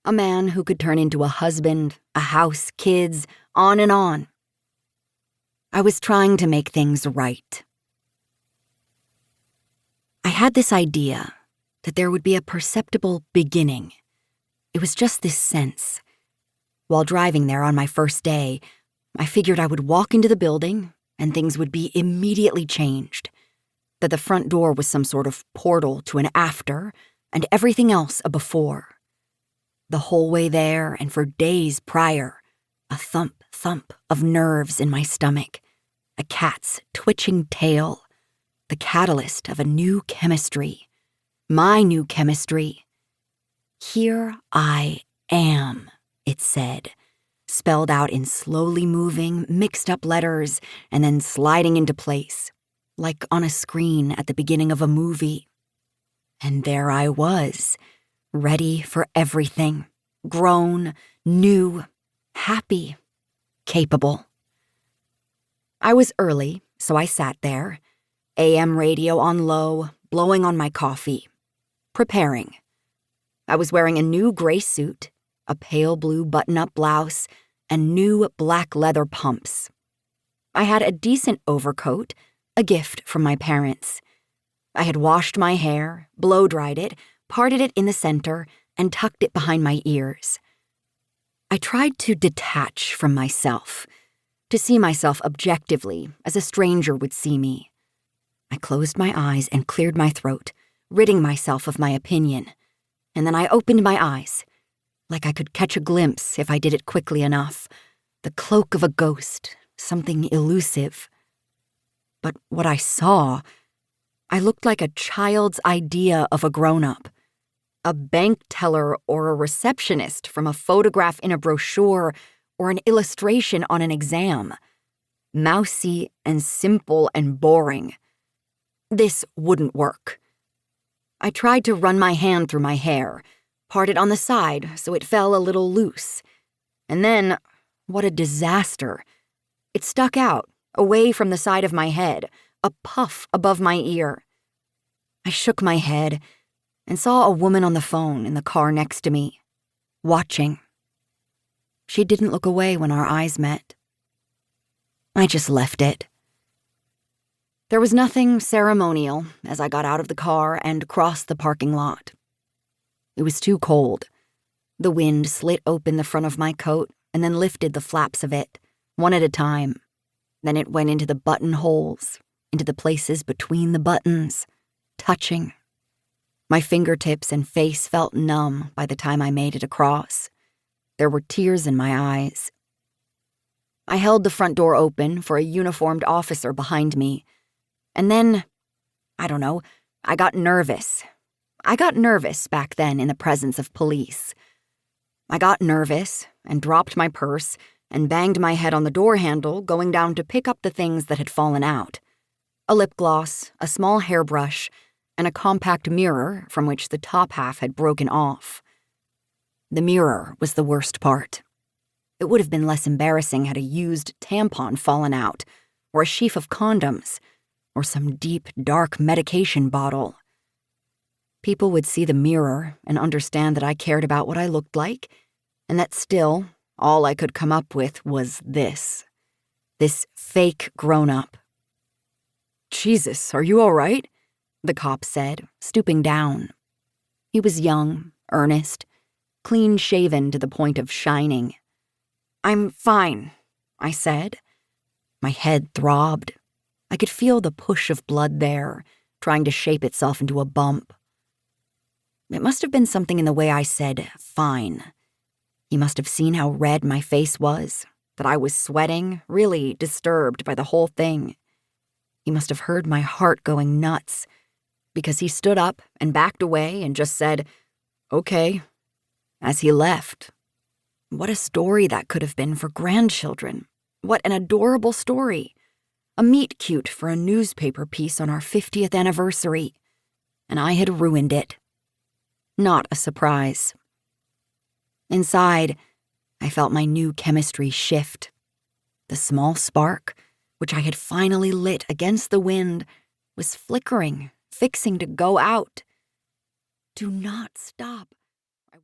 A man who could turn into a husband, a house, kids, on and on. I was trying to make things right. I had this idea that there would be a perceptible beginning. It was just this sense. While driving there on my first day, I figured I would walk into the building and things would be immediately changed. That the front door was some sort of portal to an after and everything else a before. The whole way there and for days prior, a thump of nerves in my stomach, a cat's twitching tail, the catalyst of a new chemistry, my new chemistry. Here I am, it said, spelled out in slowly moving, mixed-up letters and then sliding into place, like on a screen at the beginning of a movie. And there I was, ready for everything, grown, new, happy, capable. I was early, so I sat there, AM radio on low, blowing on my coffee, preparing. I was wearing a new gray suit, a pale blue button-up blouse, and new black leather pumps. I had a decent overcoat, a gift from my parents. I had washed my hair, blow-dried it, parted it in the center, and tucked it behind my ears. I tried to detach from myself, to see myself objectively as a stranger would see me. I closed my eyes and cleared my throat, ridding myself of my opinion. And then I opened my eyes, like I could catch a glimpse if I did it quickly enough. The cloak of a ghost, something elusive. But what I saw, I looked like a child's idea of a grown-up. A bank teller or a receptionist from a photograph in a brochure or an illustration on an exam. Mousy and simple and boring. This wouldn't work. I tried to run my hand through my hair, part it on the side so it fell a little loose. And then, what a disaster. It stuck out, away from the side of my head, a puff above my ear. I shook my head and saw a woman on the phone in the car next to me, watching. She didn't look away when our eyes met. I just left it. There was nothing ceremonial as I got out of the car and crossed the parking lot. It was too cold. The wind slit open the front of my coat and then lifted the flaps of it, one at a time. Then it went into the buttonholes, into the places between the buttons, touching. My fingertips and face felt numb by the time I made it across. There were tears in my eyes. I held the front door open for a uniformed officer behind me. And then, I don't know, I got nervous. I got nervous back then in the presence of police. I got nervous and dropped my purse and banged my head on the door handle going down to pick up the things that had fallen out. A lip gloss, a small hairbrush, and a compact mirror from which the top half had broken off. The mirror was the worst part. It would have been less embarrassing had a used tampon fallen out, or a sheaf of condoms, or some deep, dark medication bottle. People would see the mirror and understand that I cared about what I looked like, and that still, all I could come up with was this fake grown-up. "Jesus, are you all right?" the cop said, stooping down. He was young, earnest, clean-shaven to the point of shining. "I'm fine," I said. My head throbbed. I could feel the push of blood there, trying to shape itself into a bump. It must have been something in the way I said, "fine." He must have seen how red my face was, that I was sweating, really disturbed by the whole thing. He must have heard my heart going nuts, because he stood up and backed away and just said, "Okay," as he left. What a story that could have been for grandchildren. What an adorable story. A meet-cute for a newspaper piece on our 50th anniversary. And I had ruined it. Not a surprise. Inside, I felt my new chemistry shift. The small spark, which I had finally lit against the wind, was flickering, fixing to go out. "Do not stop,"